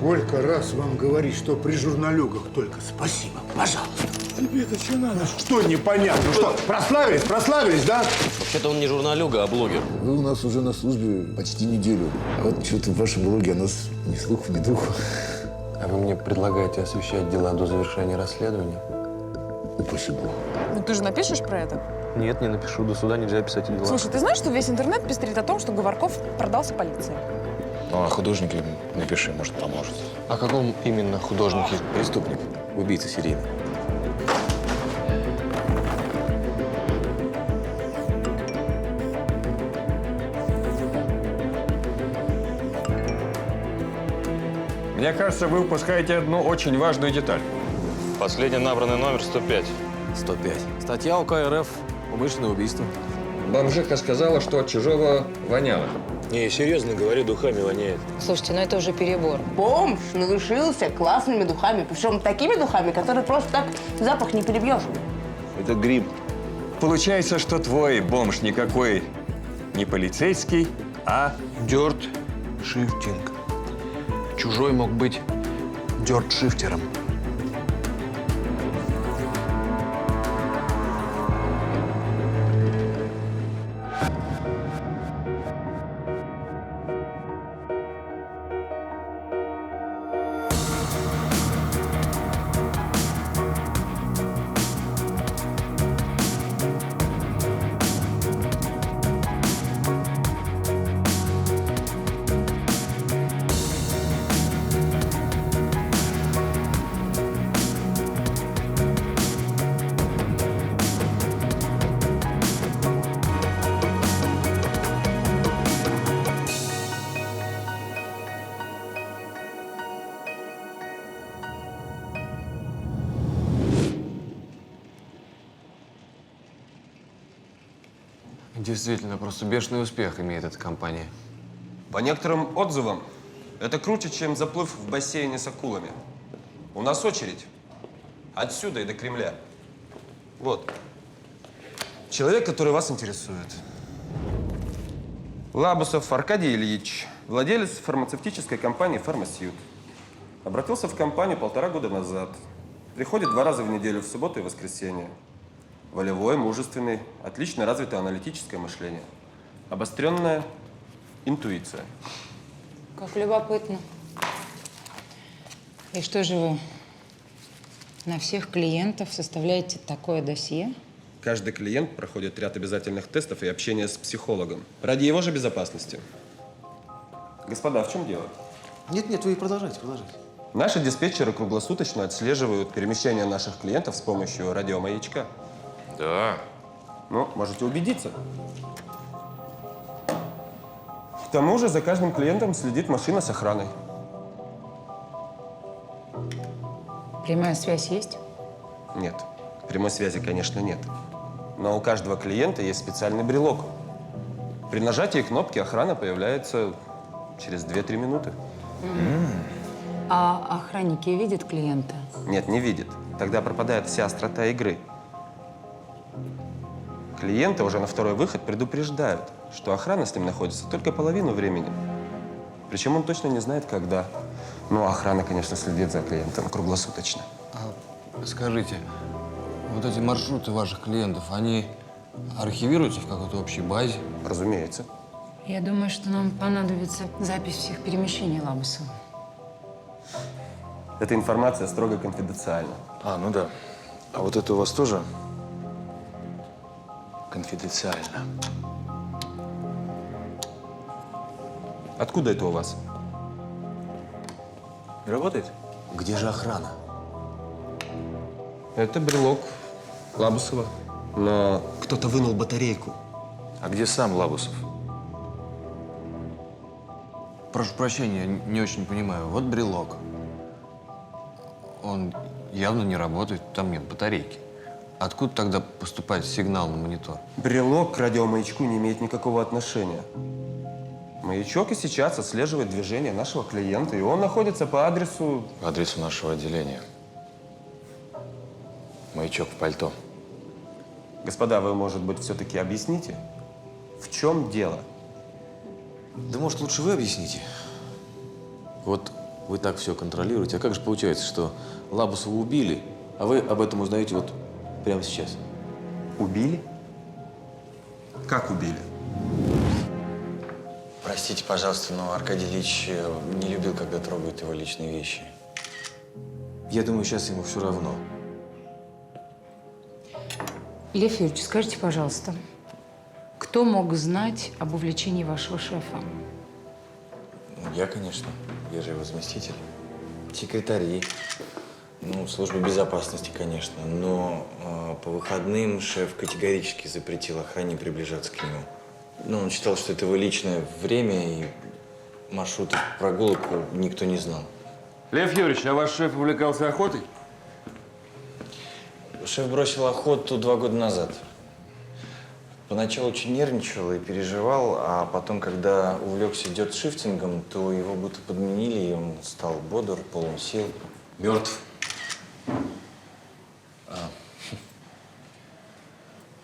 Сколько раз вам говорить, что при журналюгах только спасибо, пожалуйста. Тебе-то что надо? Что непонятно? Что, прославились, да? Вообще-то он не журналюга, а блогер. Вы у нас уже на службе почти неделю. А вот что-то в вашем блоге о нас ни слуху, ни духу. А вы мне предлагаете освещать дела до завершения расследования? Упаси Бог. Ну ты же напишешь про это? Нет, не напишу. До суда нельзя писать о делах. Слушай, ты знаешь, что весь интернет пестрит о том, что Говорков продался полиции? Ну, а художники напиши, может, поможет. О каком именно художнике? Преступник, убийца серийный. Мне кажется, вы упускаете одну очень важную деталь. Последний набранный номер 105. 105. Статья УК РФ «Умышленное убийство». Бомжиха сказала, что от чужого воняло. Не, серьезно говорю, духами воняет. Слушайте, ну это уже перебор. Бомж надушился классными духами, причем такими духами, которые просто так запах не перебьешь. Это гриб. Получается, что твой бомж никакой не полицейский, а… Дёрт шифтинг. Чужой мог быть дёрт-шифтером. Действительно, просто бешеный успех имеет эта компания. По некоторым отзывам, это круче, чем заплыв в бассейне с акулами. У нас очередь. Отсюда и до Кремля. Вот. Человек, который вас интересует. Лабусов Аркадий Ильич, владелец фармацевтической компании «Фармасьют». Обратился в компанию 1,5 года назад. Приходит 2 раза в неделю, в субботу и воскресенье. Волевой, мужественный, отлично развитое аналитическое мышление. Обостренная интуиция. Как любопытно. И что же вы на всех клиентов составляете такое досье? Каждый клиент проходит ряд обязательных тестов и общения с психологом. Ради его же безопасности. Господа, в чем дело? Нет, вы продолжайте. Наши диспетчеры круглосуточно отслеживают перемещение наших клиентов с помощью радиомаячка. Да. Ну, можете убедиться. К тому же за каждым клиентом следит машина с охраной. Прямая связь есть? Нет, прямой связи, конечно, нет. Но у каждого клиента есть специальный брелок. При нажатии кнопки охрана появляется через 2-3 минуты. А охранники видят клиента? Нет, не видит. Тогда пропадает вся острота игры. Клиенты уже на второй выход предупреждают, что охрана с ним находится только половину времени. Причем он точно не знает, когда. Ну, охрана, конечно, следит за клиентом круглосуточно. Скажите, вот эти маршруты ваших клиентов, они архивируются в какой-то общей базе? Разумеется. Я думаю, что нам понадобится запись всех перемещений Лабусова. Эта информация строго конфиденциальна. Ну да. А вот это у вас тоже конфиденциально. Откуда это у вас? Не работает? Где же охрана? Это брелок Лабусова. Но кто-то вынул батарейку. А где сам Лабусов? Прошу прощения, не очень понимаю. Вот брелок. Он явно не работает, там нет батарейки. Откуда тогда поступает сигнал на монитор? Брелок к радиомаячку не имеет никакого отношения. Маячок и сейчас отслеживает движение нашего клиента, и он находится по адресу… По адресу нашего отделения. Маячок в пальто. Господа, вы, может быть, все-таки объясните, в чем дело? Да может, лучше вы объясните? Вот вы так все контролируете. А как же получается, что Лабусова убили, а вы об этом узнаете вот прямо сейчас? Убили? Как убили? Простите, пожалуйста, но Аркадий Ильич не любил, когда трогают его личные вещи. Я думаю, сейчас ему все равно. Лев Юрьевич, скажите, пожалуйста, кто мог знать об увлечении вашего шефа? Ну, я, конечно. Я же его заместитель. Секретари. Ну, служба безопасности, конечно. Но по выходным шеф категорически запретил охране приближаться к нему. Ну, он считал, что это его личное время, и маршрутов прогулок никто не знал. Лев Юрьевич, а ваш шеф увлекался охотой? Шеф бросил охоту 2 года назад. Поначалу очень нервничал и переживал, а потом, когда увлекся дёртшифтингом, то его будто подменили, и он стал бодр, полон сил. Мертв.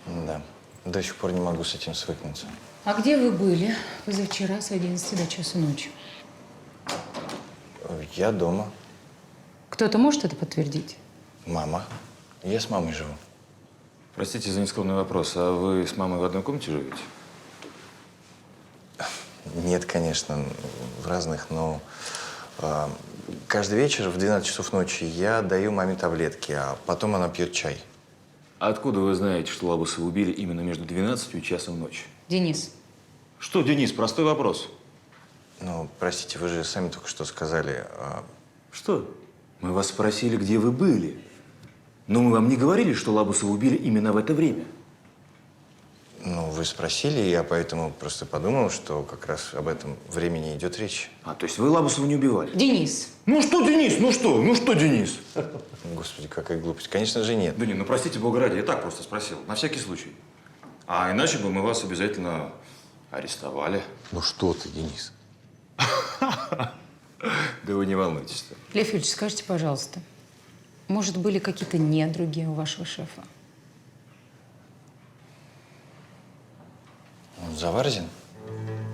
Да, до сих пор не могу с этим свыкнуться. А где вы были позавчера с 11 до часу ночи? Я дома. Кто-то может это подтвердить? Мама. Я с мамой живу. Простите за нескромный вопрос, а вы с мамой в одной комнате живете? Нет, конечно, в разных, но каждый вечер в 12 часов ночи я даю маме таблетки, а потом она пьет чай. А откуда вы знаете, что Лабусова убили именно между 12 и часом ночи? Денис. Что, Денис, простой вопрос. Ну, простите, вы же сами только что сказали… Что? Мы вас спросили, где вы были. Но мы вам не говорили, что Лабусова убили именно в это время. Ну, вы спросили, я поэтому просто подумал, что как раз об этом времени идет речь. А, то есть вы Лабусову не убивали? Денис. Ну что, Денис, ну что, Денис? Господи, какая глупость. Конечно же, нет. Да не, ну простите, бога ради, я так просто спросил, на всякий случай. А иначе бы мы вас обязательно арестовали. Ну что ты, Денис? Да вы не волнуйтесь. Лев Юрьевич, скажите, пожалуйста, может, были какие-то недруги у вашего шефа? Заварзин?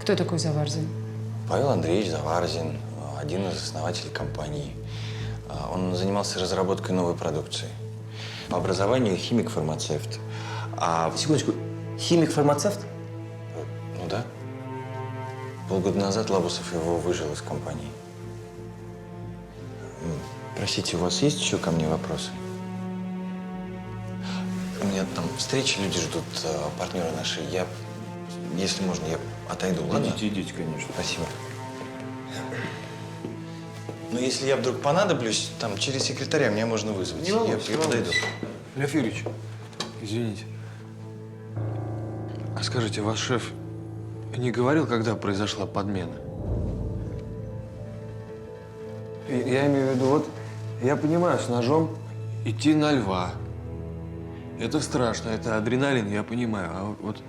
Кто такой Заварзин? Павел Андреевич Заварзин, один из основателей компании. Он занимался разработкой новой продукции. По образованию химик-фармацевт. Секундочку, химик-фармацевт? Ну да. Полгода назад Лабусов его выжил из компании. Простите, у вас есть еще ко мне вопросы? У меня там встречи, люди ждут, партнеры наши. Если можно, я отойду, ладно? Идите, конечно. Спасибо. Но если я вдруг понадоблюсь, там через секретаря меня можно вызвать. Я подойду. Лев Юрьевич, извините. А скажите, ваш шеф не говорил, когда произошла подмена? Я имею в виду, вот я понимаю, с ножом идти на льва. Это страшно, это адреналин, я понимаю. А вот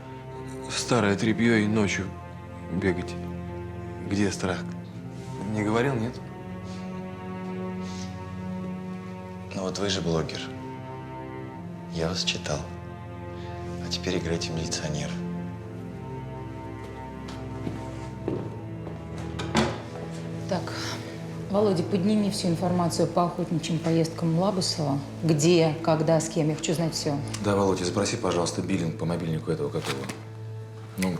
старое тряпье и ночью бегать. Где страх? Не говорил, нет? Ну вот вы же блогер. Я вас читал. А теперь играйте милиционера. Так, Володя, подними всю информацию по охотничьим поездкам Лабусова. Где, когда, с кем. Я хочу знать все. Да, Володя, запроси, пожалуйста, биллинг по мобильнику этого какого. Ну,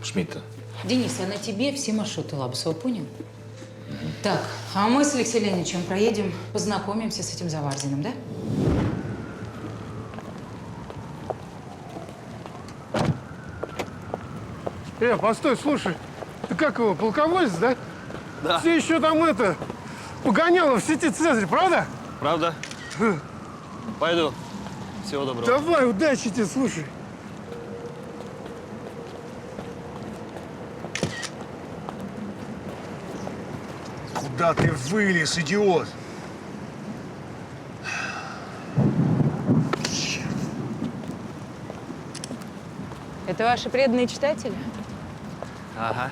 Шмидта. Денис, а на тебе все маршруты Лабусова, понял? Так, а мы с Алексеем Леонидовичем проедем, познакомимся с этим Заварзиным, да? Постой, слушай, ты как его, полководец, да? Да. Все еще там погоняло в сети Цезарь, правда? Правда? Пойду. Всего доброго. Давай, удачи тебе, слушай. Куда ты вылез, идиот? Это ваши преданные читатели? Ага.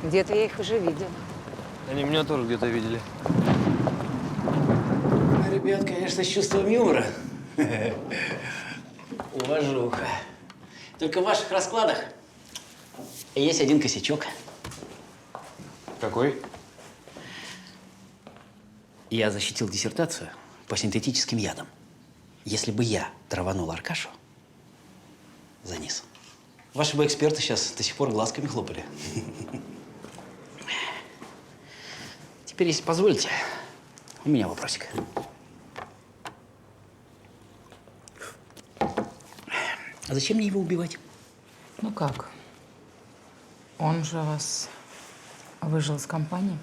Где-то я их уже видела. Они меня тоже где-то видели. Ребят, конечно, с чувством юмора. Уважуха. Только в ваших раскладах есть один косячок. Какой? Я защитил диссертацию по синтетическим ядам. Если бы я траванул Аркашу за низ, ваши бы эксперты сейчас до сих пор глазками хлопали. Теперь, если позволите, у меня вопросик. А зачем мне его убивать? Ну как? Он же вас выжил из компании.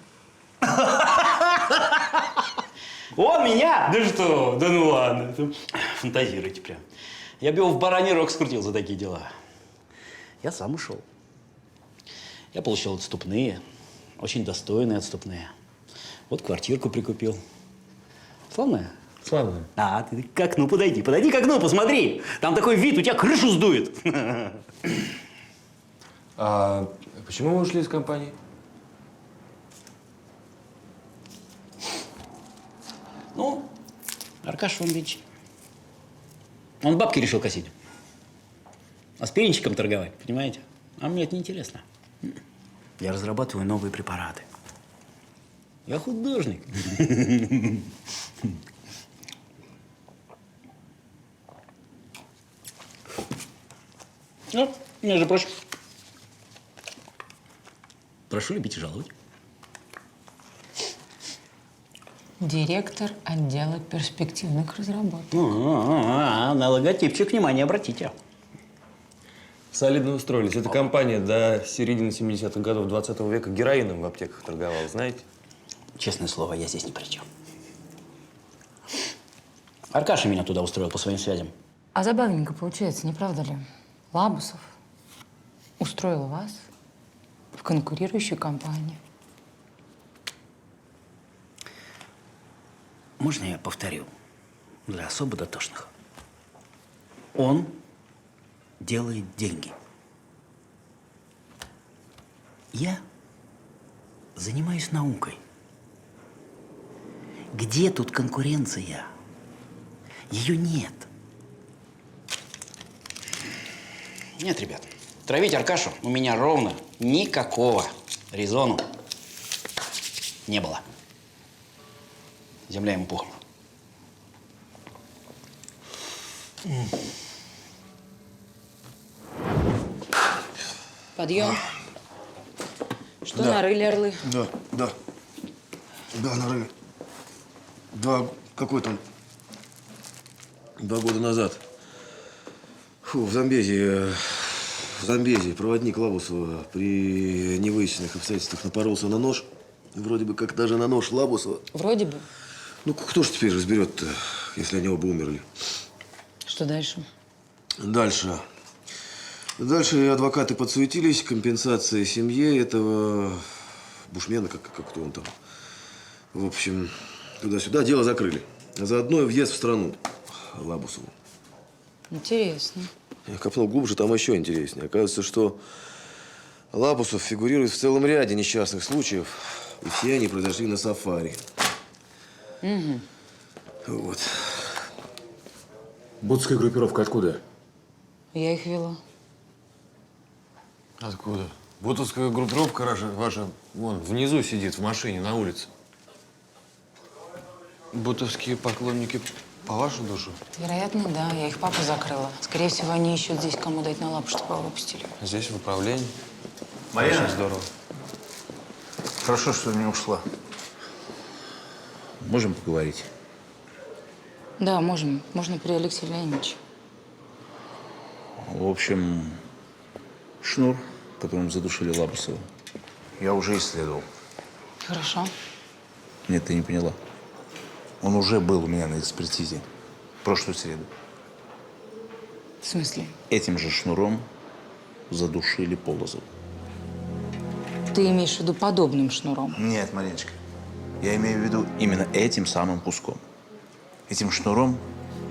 Он меня? Да что? Да ну ладно. Фантазируйте прям. Я бы его в бараний рог скрутил за такие дела. Я сам ушел. Я получил отступные, очень достойные отступные. Вот квартирку прикупил. Славная? Славная. А, ты к окну подойди. Подойди к окну, посмотри. Там такой вид, у тебя крышу сдует. А почему вы ушли из компании? Ну, Аркаша, он ведь… Он бабки решил косить. Аспиринчиком торговать, понимаете? А мне это неинтересно. Я разрабатываю новые препараты. Я художник. Ну, между прочим, прошу любить и жаловать. Директор отдела перспективных разработок. На логотипчик внимание обратите. Солидно устроились. Эта компания до середины 70-х годов 20 века героином в аптеках торговала, знаете? Честное слово, я здесь ни при чем. Аркаша меня туда устроил по своим связям. А забавненько получается, не правда ли? Лабусов устроил вас в конкурирующую компанию. Можно я повторю? Для особо дотошных. Он делает деньги. Я занимаюсь наукой. Где тут конкуренция? Ее нет. Нет, ребят, травить Аркашу у меня ровно никакого резону не было. Земля ему пухом. Подъем. Что нарыли орлы? Да, нарыли. Какой там? 2 года назад. В Замбези проводник Лабусова при невыясненных обстоятельствах напоролся на нож. Вроде бы как даже на нож Лабусова. Вроде бы. Ну, кто же теперь разберет-то, если они оба умерли? Что дальше? Дальше адвокаты подсуетились, компенсация семье этого бушмена, как-то он там. В общем, туда-сюда дело закрыли. А заодно и въезд в страну Лабусову. Интересно. Я копнул глубже, там еще интереснее. Оказывается, что Лабусов фигурирует в целом ряде несчастных случаев, и все они произошли на сафари. Угу. Вот. Ботская группировка откуда? Я их вела. Откуда? Бутовская группировка ваша вон внизу сидит в машине на улице. Бутовские поклонники по вашу душу? Вероятно, да. Я их папу закрыла. Скорее всего, они ищут здесь, кому дать на лапу, чтобы его выпустили. Здесь в управлении. Марьяна? Очень здорово. Хорошо, что не ушла. Можем поговорить? Да, можем. Можно при Алексее Леонидовиче. В общем, шнур, которым задушили Лабусова, я уже исследовал. Хорошо. Нет, ты не поняла. Он уже был у меня на экспертизе в прошлую среду. В смысле? Этим же шнуром задушили Полозова. Ты имеешь в виду подобным шнуром? Нет, Мариночка. Я имею в виду именно этим самым куском. Этим шнуром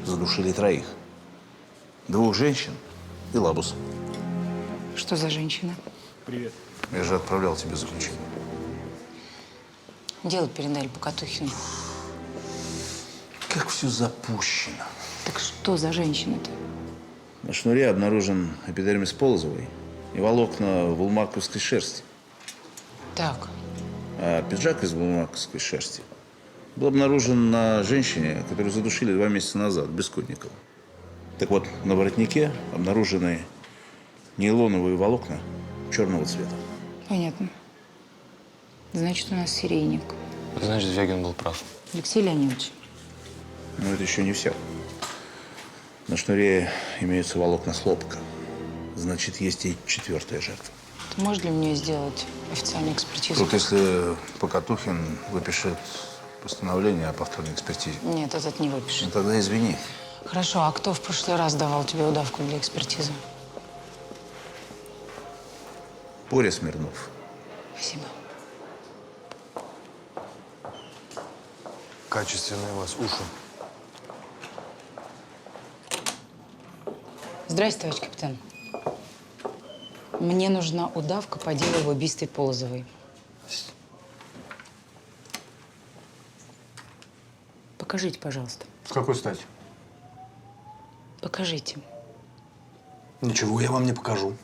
задушили 3. 2 женщин и Лабуса. Что за женщина? Привет. Я же отправлял тебе заключение. Дело передали Покатухину. Как все запущено. Так что за женщина-то? На шнуре обнаружен эпидермис Полозовой и волокна вулмаковской шерсти. Так. А пиджак из вулмаковской шерсти был обнаружен на женщине, которую задушили 2 месяца назад, в Бескудниково. Так вот, на воротнике обнаружены нейлоновые волокна черного цвета. Понятно. Значит, у нас серийник. Значит, Звягин был прав. Алексей Леонидович. Но это еще не все. На шнуре имеются волокна хлопка. Значит, есть и 4-я жертва. Ты можешь для меня сделать официальную экспертизу? Тут, если Покатухин выпишет постановление о повторной экспертизе. Нет, этот не выпишет. Ну, тогда извини. Хорошо, а кто в прошлый раз давал тебе удавку для экспертизы? Боря Смирнов. Спасибо. Качественные у вас уши. Здрасте, товарищ капитан. Мне нужна удавка по делу об убийстве Полозовой. Покажите, пожалуйста. С какой стати? Покажите. Ничего я вам не покажу.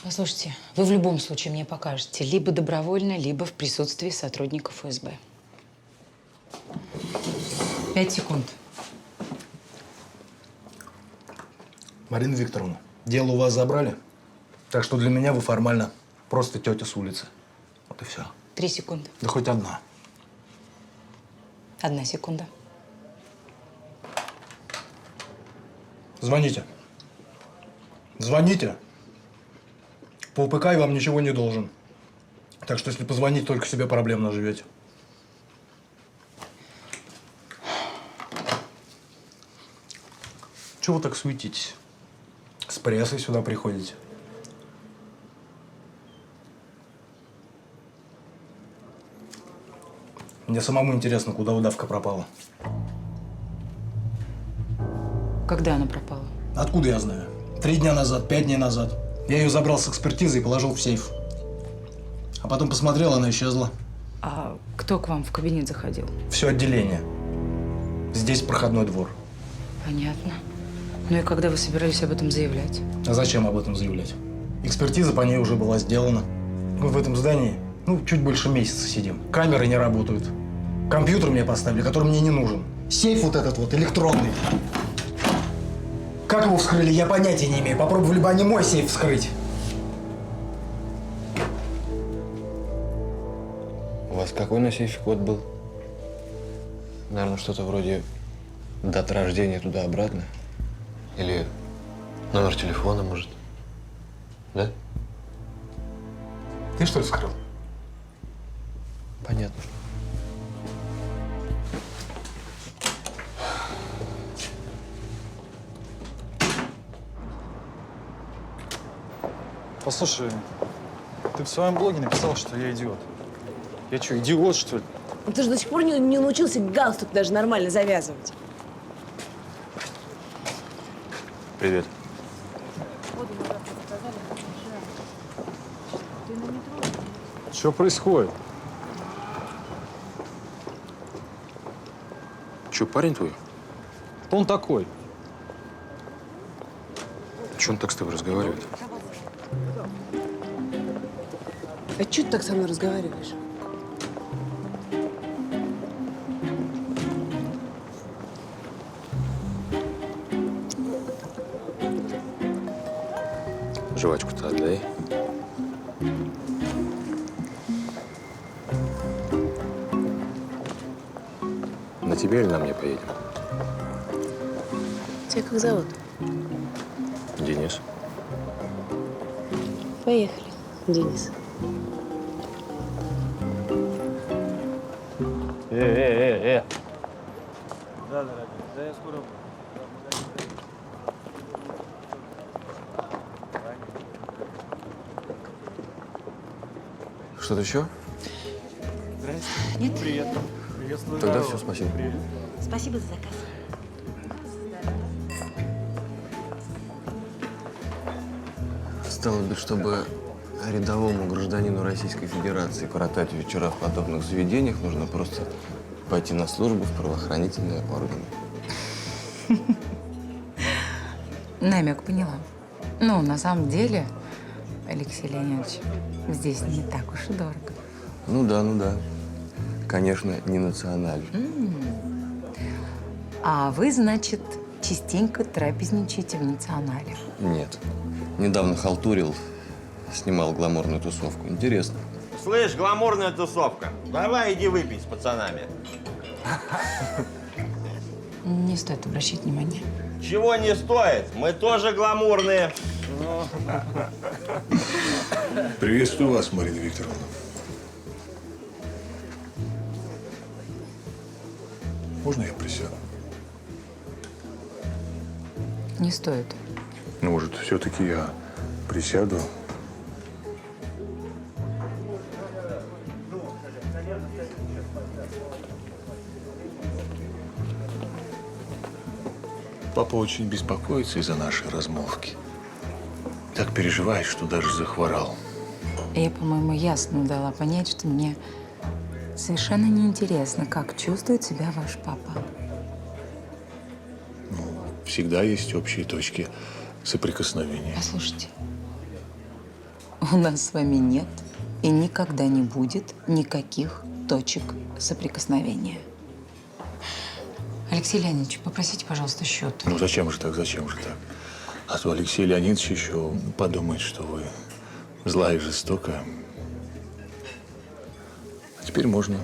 Послушайте, вы в любом случае мне покажете. Либо добровольно, либо в присутствии сотрудников ФСБ. 5 секунд. Марина Викторовна, дело у вас забрали, так что для меня вы формально просто тетя с улицы. Вот и все. 3 секунды. Да хоть одна. 1 секунда. Звоните. Звоните. По УПК я вам ничего не должен. Так что, если позвонить, только себе проблем наживете. Чего вы так суетитесь? С прессой сюда приходите. Мне самому интересно, куда удавка пропала. Когда она пропала? Откуда я знаю? 3 дня назад, 5 дней назад. Я ее забрал с экспертизы и положил в сейф. А потом посмотрел, она исчезла. А кто к вам в кабинет заходил? Все отделение. Здесь проходной двор. Понятно. Ну и когда вы собирались об этом заявлять? А зачем об этом заявлять? Экспертиза по ней уже была сделана. Мы в этом здании, чуть больше месяца сидим. Камеры не работают. Компьютер мне поставили, который мне не нужен. Сейф вот этот вот, электронный. Как его вскрыли, я понятия не имею. Попробовали бы они мой сейф вскрыть. У вас какой на сейфе код был? Наверное, что-то вроде дата рождения туда-обратно. Или номер телефона, может. Да? Ты что ли вскрыл? Понятно. Послушай, ты в своем блоге написал, что я идиот. Я что, идиот, что ли? Ты же до сих пор не научился галстук даже нормально завязывать. Привет. Что происходит? Че, парень твой? Кто он такой? Че он так с тобой разговаривает? А что ты так со мной разговариваешь? Жвачку-то отдай. На тебе или на мне поедем? Тебя как зовут? Денис. Поехали, Денис. Да, дорогая, да я скоро буду. Что-то еще? Здрасте. Нет? Привет. Приветствую. Тогда здорово. все, спасибо. Привет. Спасибо за заказ. Стало быть, чтобы рядовому гражданину Российской Федерации коротать вечера в подобных заведениях, нужно просто пойти на службу в правоохранительные органы. Намек поняла. Ну, на самом деле, Алексей Леонидович, здесь не так уж и дорого. Ну да, ну да. конечно, не националь. А вы, значит, частенько трапезничаете в национале? Нет. Недавно халтурил, снимал гламурную тусовку. Интересно. Слышь, гламурная тусовка, давай иди выпить с пацанами. Не стоит обращать внимания. Чего не стоит? Мы тоже гламурные. Приветствую вас, Марина Викторовна. Можно я присяду? Не стоит. Ну, может, все-таки я присяду? Папа очень беспокоится из-за нашей размолвки. Так переживает, что даже захворал. Я, по-моему, ясно дала понять, что мне совершенно неинтересно, как чувствует себя ваш папа. Всегда есть общие точки соприкосновения. Послушайте, у нас с вами нет и никогда не будет никаких точек соприкосновения. Алексей Леонидович, попросите, пожалуйста, счет. Ну зачем же так, зачем же так? А то Алексей Леонидович еще подумает, что вы злая и жестокая. А теперь можно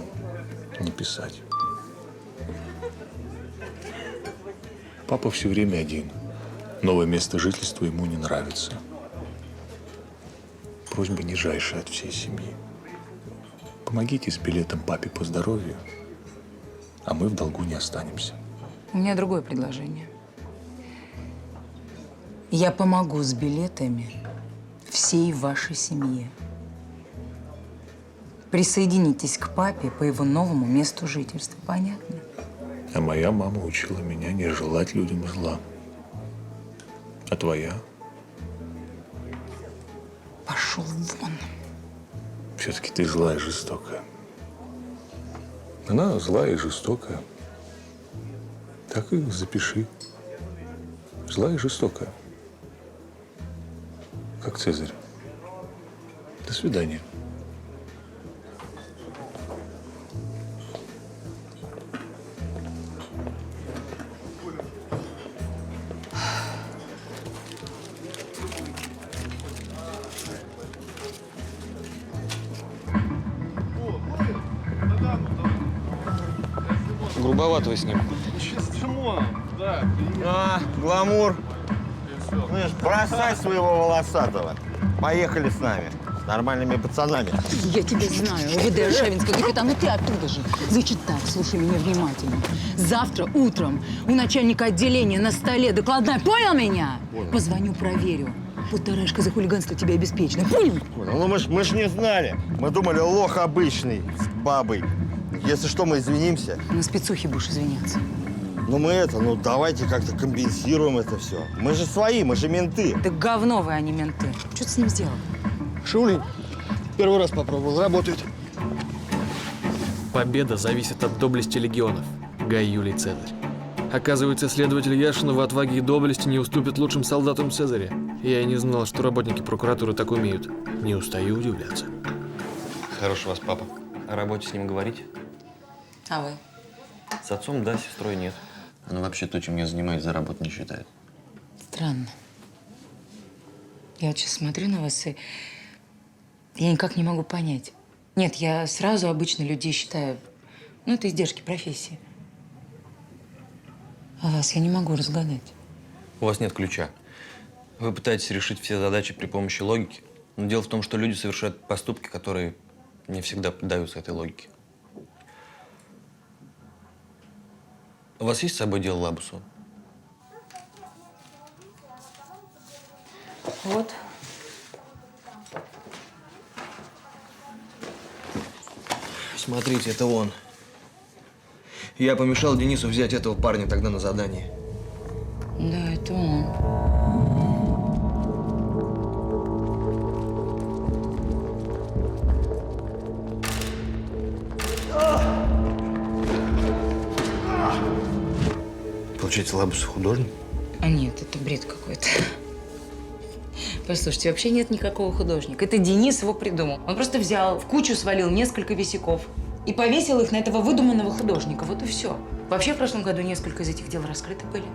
не писать. Папа все время один. Новое место жительства ему не нравится. Просьба нижайшая от всей семьи. Помогите с билетом папе по здоровью, а мы в долгу не останемся. У меня другое предложение. Я помогу с билетами всей вашей семье. Присоединитесь к папе по его новому месту жительства. Понятно? А моя мама учила меня не желать людям зла. А твоя? Пошел вон. Все-таки ты злая и жестокая. Она злая и жестокая. Так и запиши. Злая и жестокая. Как Цезарь. До свидания. Грубовато вы с ним. А, гламур. Слышь, бросай своего волосатого. Поехали с нами. С нормальными пацанами. Я тебя знаю. УВД Аршавинская капитан, ну ты оттуда же. Значит так, слушай меня внимательно. Завтра утром у начальника отделения на столе докладная. Понял меня? Понял. Позвоню, проверю. Полторашка за хулиганство тебя обеспечена. Понял? Понял. Ну мы ж не знали. Мы думали, лох обычный, с бабой. Если что, мы извинимся. На спецухе будешь извиняться. Ну мы давайте как-то компенсируем это все. Мы же свои, мы же менты. Да говно вы, а не менты. Что ты с ним сделал? Шулин. Первый раз попробовал. Работает. Победа зависит от доблести легионов. Гай Юлий Цезарь. Оказывается, следователь Яшин в отваге и доблести не уступит лучшим солдатам Цезаря. Я и не знал, что работники прокуратуры так умеют. Не устаю удивляться. Хороший у вас папа. О работе с ним говорите? А вы? С отцом, да, с сестрой нет. Она вообще то, чем я занимаюсь, за работу не считает. Странно. Я вот сейчас смотрю на вас, и я никак не могу понять. Нет, я сразу обычно людей считаю, ну, это издержки профессии. А вас я не могу разгадать. У вас нет ключа. Вы пытаетесь решить все задачи при помощи логики. Но дело в том, что люди совершают поступки, которые не всегда поддаются этой логике. У вас есть с собой дело Лабусова? Вот. Смотрите, это он. Я помешал Денису взять этого парня тогда на задание. Да, это он. Получается, Лабусов художник? А нет, это бред какой-то. Послушайте, вообще нет никакого художника. Это Денис его придумал. Он просто взял, в кучу свалил несколько висяков И повесил их на этого выдуманного художника. Вот и все. Вообще, в прошлом году несколько из этих дел раскрыты были.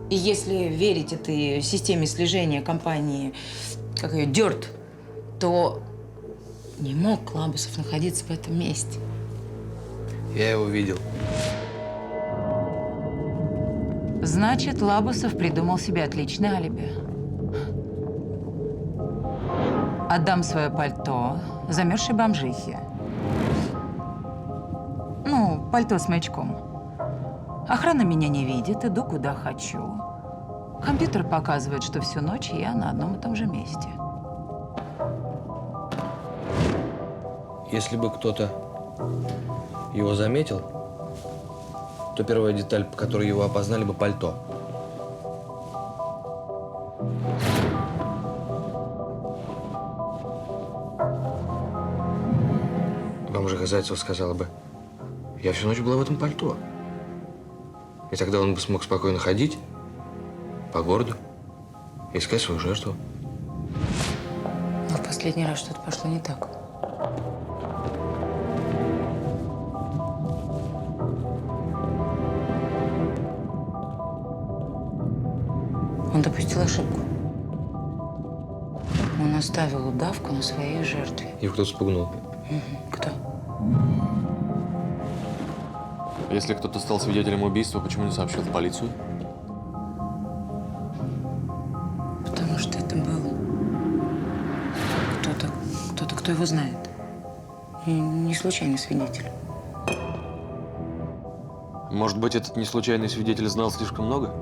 И если верить этой системе слежения компании, как ее, Dirt, то не мог Лабусов находиться в этом месте. Я его видел. Значит, Лабусов придумал себе отличное алиби. Отдам свое пальто замерзшей бомжихе. Ну, пальто с маячком. Охрана меня не видит, иду куда хочу. Компьютер показывает, что всю ночь я на одном и том же месте. Если бы кто-то его заметил, то первая деталь, по которой его опознали бы, пальто. Бомжиха Зайцева сказала бы: я всю ночь была в этом пальто. И тогда он бы смог спокойно ходить по городу, искать свою жертву. Но в последний раз что-то пошло не так. Он допустил ошибку. Он оставил удавку на своей жертве. Его кто-то спугнул. Кто? Если кто-то стал свидетелем убийства, почему не сообщил в полицию? Потому что это был кто-то, кто его знает. И не случайный свидетель. Может быть, этот неслучайный свидетель знал слишком много?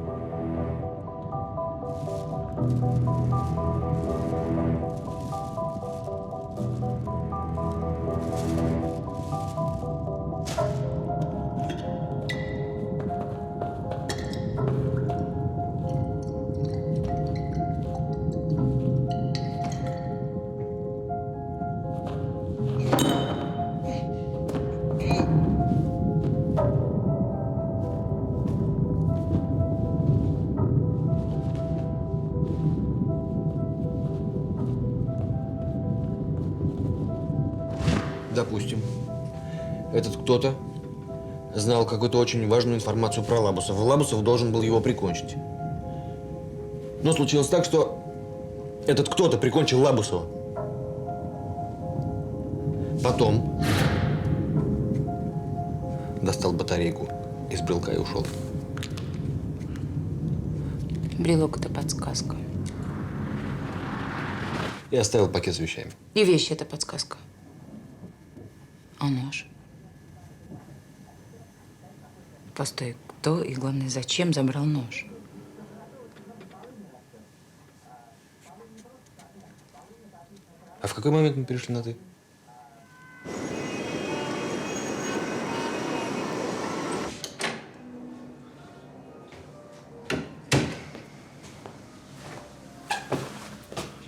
Допустим, этот кто-то знал какую-то очень важную информацию про Лабусова. Лабусов должен был его прикончить. Но случилось так, что этот кто-то прикончил Лабусова. Потом достал батарейку из брелка и ушел. Брелок — это подсказка. И оставил пакет с вещами. И вещи — это подсказка. А нож? Постой, кто и, главное, зачем забрал нож? А в какой момент мы перешли на «ты»?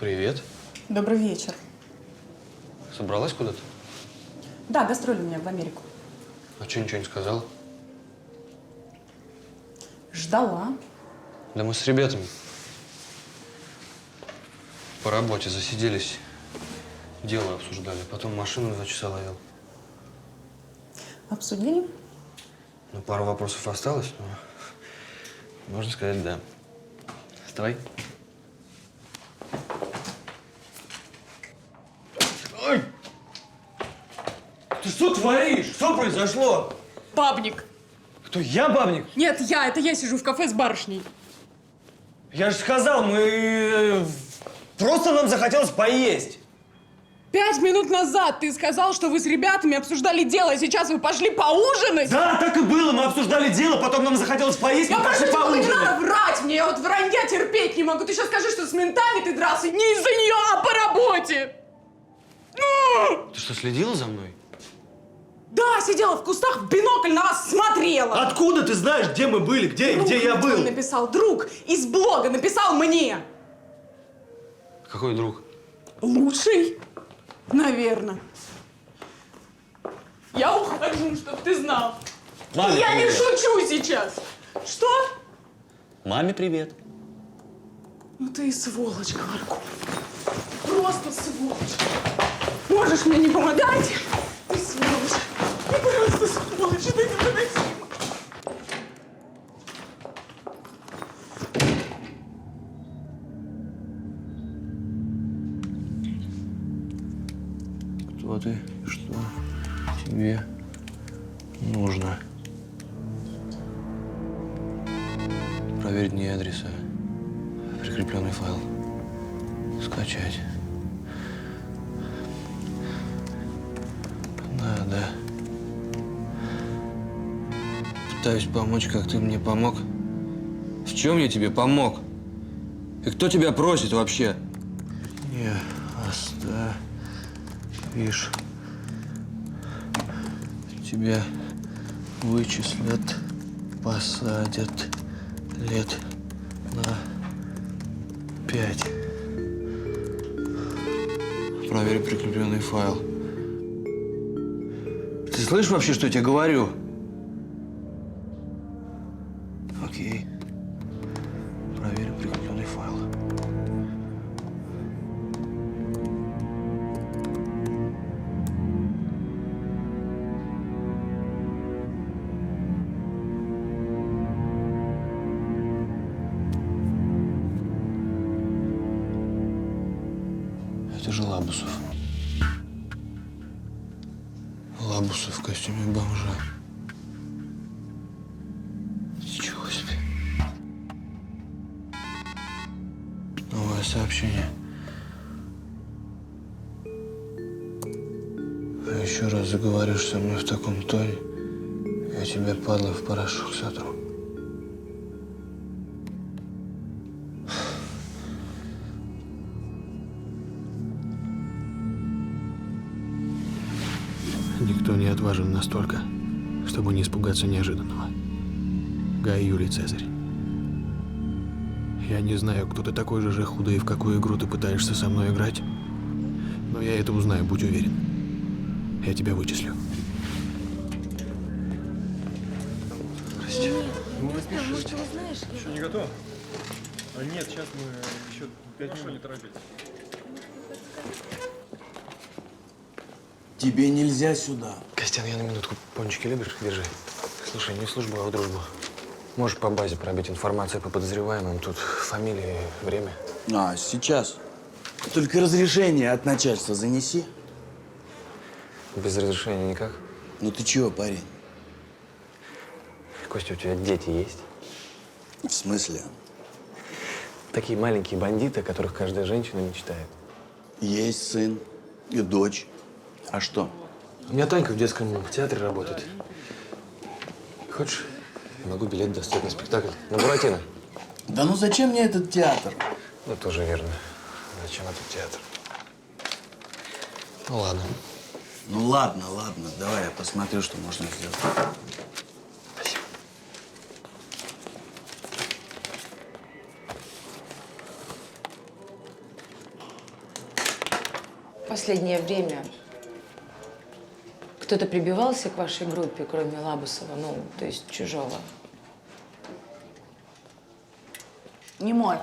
Привет. Добрый вечер. Собралась куда-то? Да, гастроли у меня в Америку. А что, ничего не сказала? Ждала. Да мы с ребятами по работе засиделись, дело обсуждали. Потом машину 2 часа ловил. Обсудили? Ну, пару вопросов осталось, но можно сказать, да. Вставай. Ой! Ты что творишь? Что произошло? Бабник. Кто, я бабник? Нет, это я сижу в кафе с барышней. Я же сказал, просто нам захотелось поесть. 5 минут назад ты сказал, что вы с ребятами обсуждали дело, а сейчас вы пошли поужинать? Да, так и было. Мы обсуждали дело, потом нам захотелось поесть, Я мы прошу пошли тебя, не поужинать. надо врать мне, я вот вранья терпеть не могу. Ты сейчас скажи, что с ментами ты дрался не из-за нее, а по работе. Ты что, следила за мной? Да, сидела в кустах, в бинокль на вас смотрела. Откуда ты знаешь, где мы были, где я был? Друг написал, друг из блога написал мне. Какой друг? Лучший, наверное. Я ухожу, чтоб ты знал. Маме Я не привет. шучу сейчас. Что? Маме привет. Ну ты и сволочь, Говорков. Просто сволочь. Можешь мне не помогать? Ты сволочь. что тебе нужно. Проверить не адрес, а прикрепленный файл. Скачать. Да. Пытаюсь помочь, как ты мне помог. В чем я тебе помог? И кто тебя просит вообще? Не оставишь. Тебя вычислят, посадят лет на 5. Проверь прикрепленный файл. Ты слышишь вообще, что я тебе говорю? Окей. Проверь прикрепленный файл. Это же Лабусов. Лабусов в костюме бомжа. Ничего себе. Новое сообщение. А еще раз заговоришь со мной в таком тоне, я тебя, падла, в порошок сотру. Никто не отважен настолько, чтобы не испугаться неожиданного. Гай Юлий Цезарь. Я не знаю, кто ты такой же худой и в какую игру ты пытаешься со мной играть, но я это узнаю, будь уверен. Я тебя вычислю. Прости. Может, его знаешь? Еще не готов? Нет, сейчас мы еще 5 минут, не торопитесь. Тебе нельзя сюда. Костян, я на минутку. Пончики любишь? Держи. Слушай, не службу, а в дружбу. Можешь по базе пробить информацию по подозреваемым. Тут фамилии, время. А, сейчас. Только разрешение от начальства занеси. Без разрешения никак? Ну ты чего, парень? Костя, у тебя дети есть? В смысле? Такие маленькие бандиты, о которых каждая женщина мечтает. Есть сын и дочь. А что? У меня Танька в детском театре работает. Хочешь, могу билет достать на спектакль? На Буратино. Да ну зачем мне этот театр? Ну, тоже верно. Зачем этот театр? Ну, ладно. Ну, ладно. Давай я посмотрю, что можно сделать. Спасибо. Последнее время кто-то прибивался к вашей группе, кроме Лабусова, ну, то есть чужого? Немой.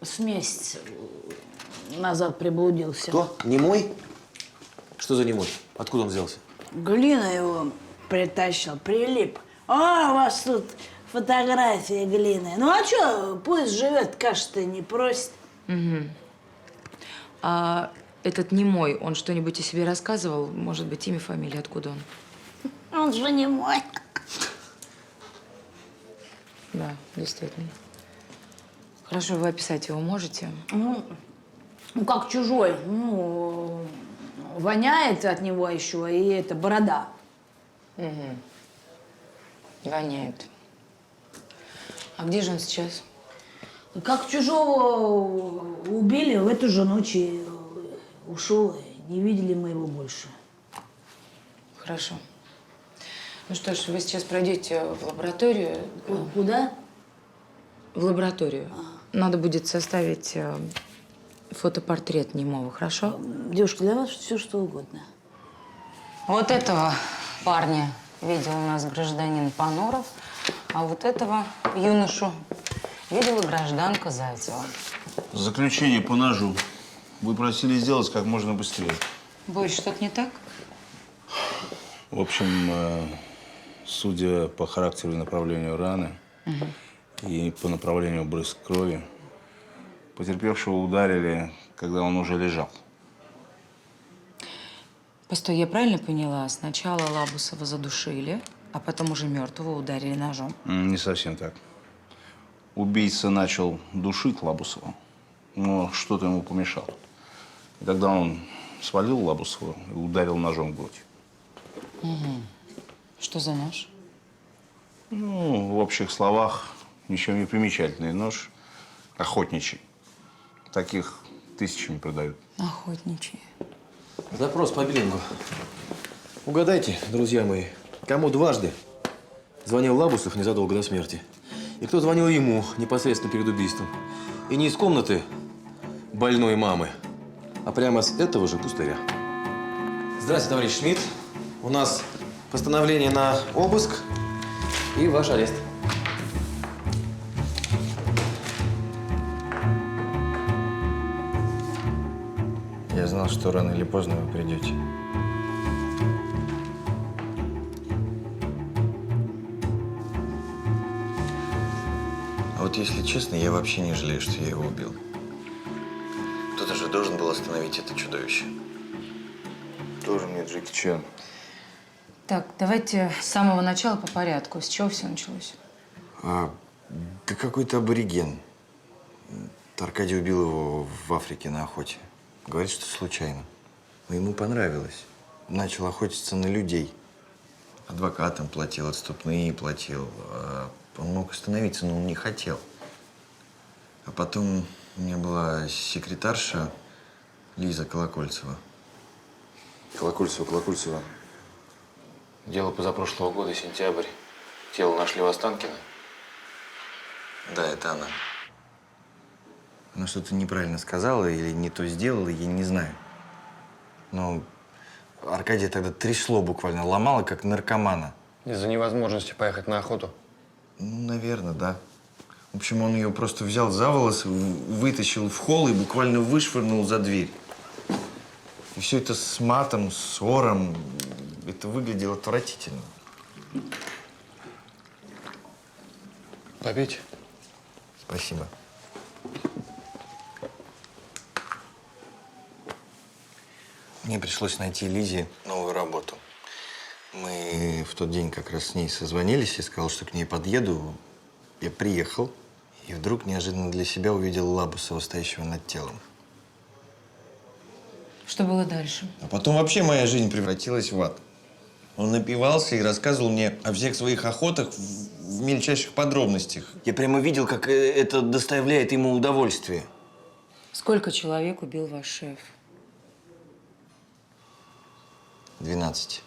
С месяц назад приблудился. Кто? Немой? Что за немой? Откуда он взялся? Глина его притащил, прилип. А, у вас тут фотография глины. Ну а что, пусть живет, каши-то не просит. Угу. А этот немой, он что-нибудь о себе рассказывал? Может быть, имя, фамилия, откуда он? Он же не мой. Да, действительно. Хорошо, вы описать его можете? Ну, как чужой. Ну, воняет от него еще, и это борода. Угу. Воняет. А где же он сейчас? Как чужого убили, в эту же ночь и ушел. Не видели мы его больше. Хорошо. Ну что ж, вы сейчас пройдете в лабораторию. Куда? В лабораторию. Надо будет составить фотопортрет немого, хорошо? Девушка, для вас все что угодно. Вот этого парня видел у нас гражданин Пануров, а вот этого юношу видела гражданка Зайцева. Заключение по ножу. Вы просили сделать как можно быстрее. Борис, что-то не так? В общем, судя по характеру и направлению раны и по направлению брызг крови, потерпевшего ударили, когда он уже лежал. Постой, я правильно поняла? Сначала Лабусова задушили, а потом уже мертвого ударили ножом. Не совсем так. Убийца начал душить Лабусова, но что-то ему помешало. И тогда он свалил Лабусова и ударил ножом в грудь. Угу. Что за нож? Ну, в общих словах, ничем не примечательный нож, охотничий. Таких тысячами продают. Охотничий. Запрос по биллингу. Угадайте, друзья мои, кому дважды звонил Лабусов незадолго до смерти? И кто звонил ему непосредственно перед убийством? И не из комнаты больной мамы, а прямо с этого же пустыря. Здравствуйте, товарищ Шмидт. У нас постановление на обыск и ваш арест. Я знал, что рано или поздно вы придете. А вот если честно, я вообще не жалею, что я его убил. Кто-то же должен был остановить это чудовище. Тоже мне Джеки Чан. Так, давайте с самого начала по порядку. С чего все началось? Да какой-то абориген. Аркадий убил его в Африке на охоте. Говорит, что случайно. Но ему понравилось. Начал охотиться на людей. Адвокатам платил, отступные платил. Он мог остановиться, но он не хотел. А потом у меня была секретарша Лиза Колокольцева. Колокольцева. Дело позапрошлого года, сентябрь. Тело нашли в Останкино. Да, это она. Она что-то неправильно сказала или не то сделала, я не знаю. Но Аркадия тогда трясло буквально, ломало, как наркомана. Из-за невозможности поехать на охоту? Ну, наверное, да. В общем, он ее просто взял за волосы, вытащил в холл и буквально вышвырнул за дверь. И все это с матом, с ором. Это выглядело отвратительно. Попить? Спасибо. Мне пришлось найти Лизе новую работу. Мы в тот день как раз с ней созвонились. Я сказал, что к ней подъеду. Я приехал и вдруг неожиданно для себя увидел Лабусова, стоящего над телом. Что было дальше? А потом вообще моя жизнь превратилась в ад. Он напивался и рассказывал мне о всех своих охотах в мельчайших подробностях. Я прямо видел, как это доставляет ему удовольствие. Сколько человек убил ваш шеф? 12.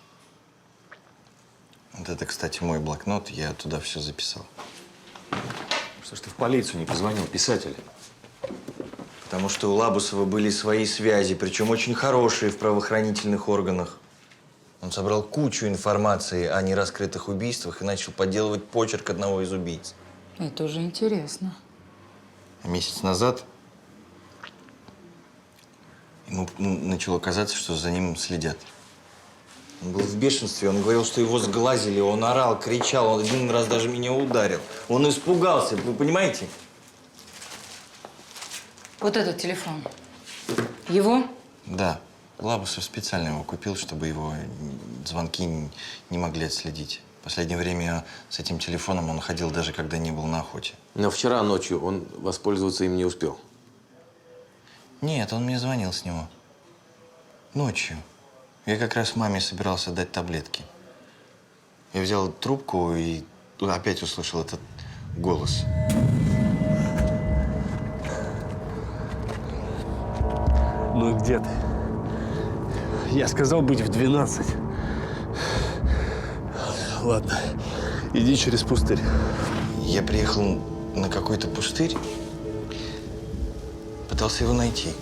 Вот это, кстати, мой блокнот. Я туда все записал. Что ж ты в полицию не позвонил, писатель? Потому что у Лабусова были свои связи, причем очень хорошие в правоохранительных органах. Он собрал кучу информации о нераскрытых убийствах и начал подделывать почерк одного из убийц. Это уже интересно. А месяц назад ему начало казаться, что за ним следят. Он был в бешенстве, он говорил, что его сглазили, он орал, кричал, он один раз даже меня ударил. Он испугался, вы понимаете? Вот этот телефон. Его? Да. Лабусов специально его купил, чтобы его звонки не могли отследить. В последнее время с этим телефоном он ходил даже когда не был на охоте. Но вчера ночью он воспользоваться им не успел. Нет, он мне звонил с него. Ночью. Я как раз маме собирался дать таблетки. Я взял трубку и опять услышал этот голос. Ну где ты? Я сказал быть в 12. Ладно, иди через пустырь. Я приехал на какой-то пустырь, пытался его найти.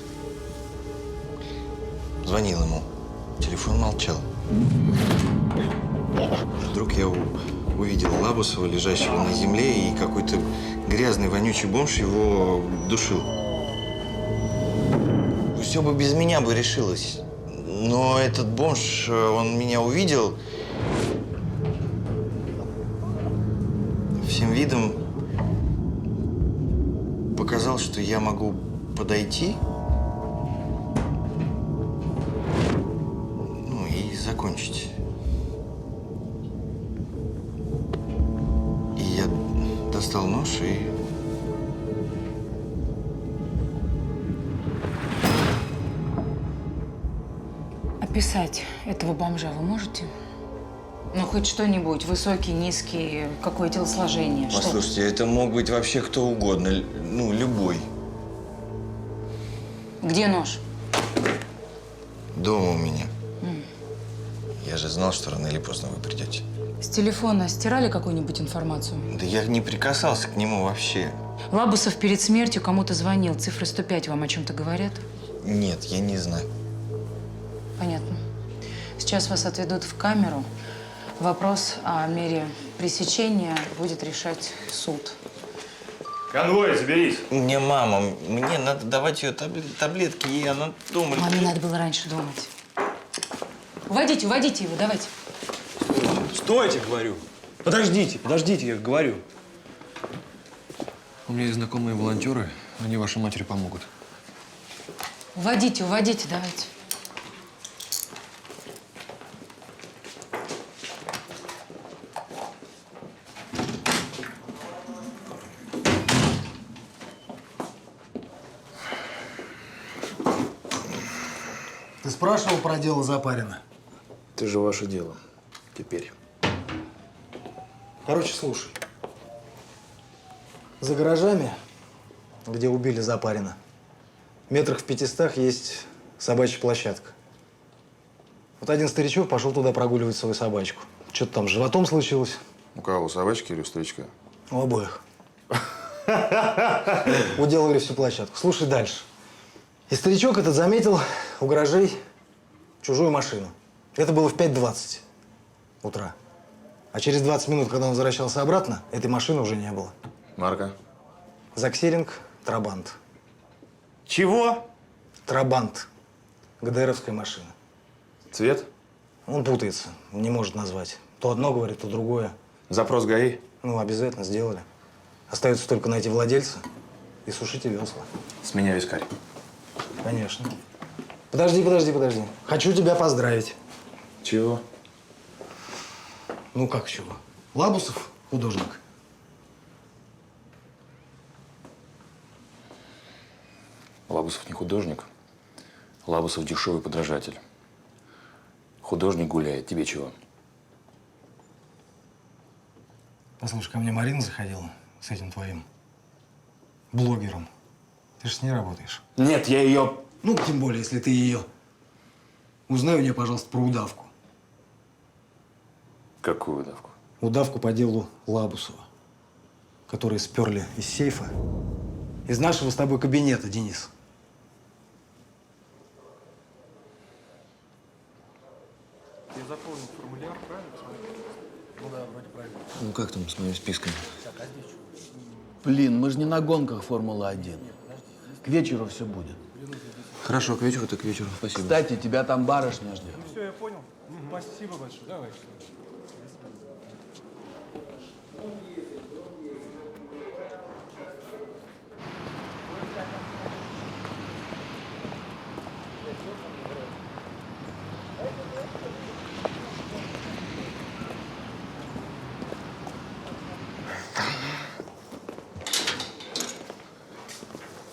Звонил ему. Телефон молчал. Вдруг я увидел Лабусова, лежащего на земле, и какой-то грязный, вонючий бомж его душил. Все бы без меня бы решилось. Но этот бомж, он меня увидел, всем видом показал, что я могу подойти, ну, и закончить. И я достал нож и... Описать этого бомжа вы можете? Ну, хоть что-нибудь. Высокий, низкий, какое телосложение. Что? Послушайте, это мог быть вообще кто угодно. Ну, любой. Где нож? Дома у меня. Я же знал, что рано или поздно вы придете. С телефона стирали какую-нибудь информацию? Да я не прикасался к нему вообще. Лабусов перед смертью кому-то звонил. Цифры 105 вам о чем-то говорят? Нет, я не знаю. Понятно. Сейчас вас отведут в камеру. Вопрос о мере пресечения будет решать суд. Конвой, заберись. Мне мама, мне надо давать ее таблетки, и она дома. Маме надо было раньше думать. Уводите его, давайте. Стойте, говорю. Подождите, я говорю. У меня есть знакомые волонтеры, они вашей матери помогут. Уводите, давайте. Ты спрашивал про дело Запарина? Это же ваше дело. Теперь. Короче, слушай. За гаражами, где убили Запарина, метрах в 500 есть собачья площадка. Вот один старичок пошел туда прогуливать свою собачку. Что-то там с животом случилось. У кого, у собачки или у старичка? У обоих. Уделали всю площадку. Слушай дальше. И старичок этот заметил у гаражей чужую машину. Это было в 5:20 утра. А через 20 минут, когда он возвращался обратно, этой машины уже не было. Марка? Заксеринг, Трабант. Чего? Трабант. ГДРовская машина. Цвет? Он путается, не может назвать. То одно говорит, то другое. Запрос ГАИ? Ну, обязательно сделали. Остается только найти владельца и сушить весла. С меня вискарь. Конечно. Подожди. Хочу тебя поздравить. Чего? Ну, как чего? Лабусов художник. Лабусов не художник. Лабусов дешевый подражатель. Художник гуляет. Тебе чего? Послушай, ко мне Марина заходила с этим твоим блогером. Ты же с ней работаешь. Нет, я ее… Ну, тем более, если ты ее. Узнай у нее, пожалуйста, про удавку. Какую удавку? Удавку по делу Лабусова, которые сперли из сейфа, из нашего с тобой кабинета, Денис. Я заполнил формуляр, правильно? Ну да, вроде правильно. Ну как там с моим списком? Блин, мы же не на гонках Формулы-1. К вечеру все будет. Хорошо, к вечеру, так к вечеру. Спасибо. Кстати, тебя там барышня ждет. Все, я понял. Спасибо большое. Давай.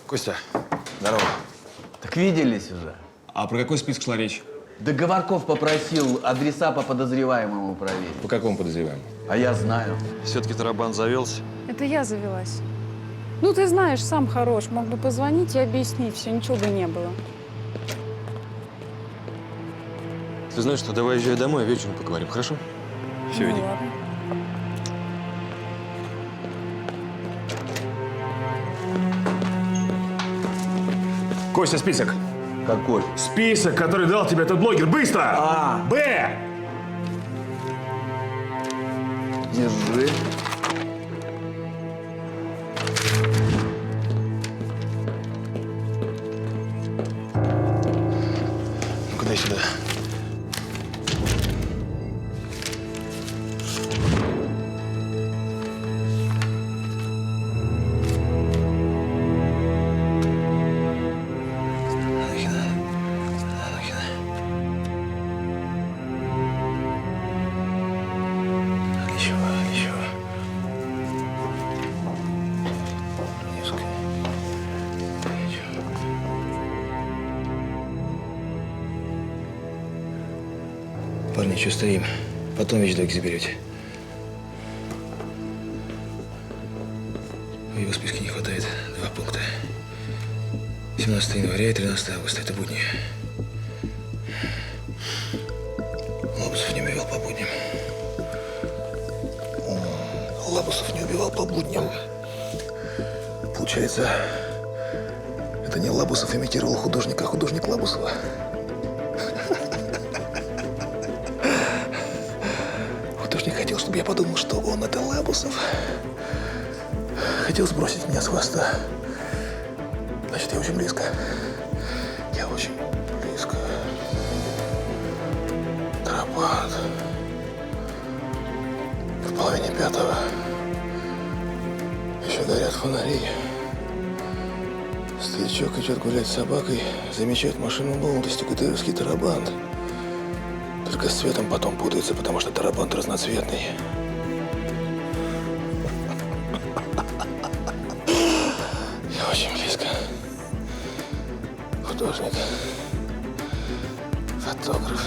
Костя, здорово. Так виделись уже. А про какой список шла речь? Да Говорков попросил адреса по подозреваемому проверить. По какому подозреваемому? А я знаю. Все-таки Тарабан завелся. Это я завелась. Ну, ты знаешь, сам хорош. Мог бы позвонить и объяснить. Все, ничего бы не было. Ты знаешь что, давай езжай домой, а вечером поговорим, хорошо? Все, Ну, иди. ладно. Костя, список. Какой? Список, который дал тебе этот блогер. Быстро! А. Б! Держи. Ну-ка, дай сюда. что стоим? Потом вещдоки заберете. В его списке не хватает 2 пункта. 17 января и 13 августа. Это будни. Лабусов не убивал по будням. Лабусов не убивал по будням. Получается, это не Лабусов имитировал художника, а художник Лабусова. Художник хотел, чтобы я подумал, что он — это Лабусов. Хотел сбросить меня с хвоста. Значит, я очень близко. Я очень близко. Тарабан. В половине 5-го. Еще горят фонари. Старичок идет гулять с собакой, замечает машину молодости, ГТРовский тарабан. Только с цветом потом путается, потому что тарабан разноцветный. Я очень близко. Художник. Фотограф.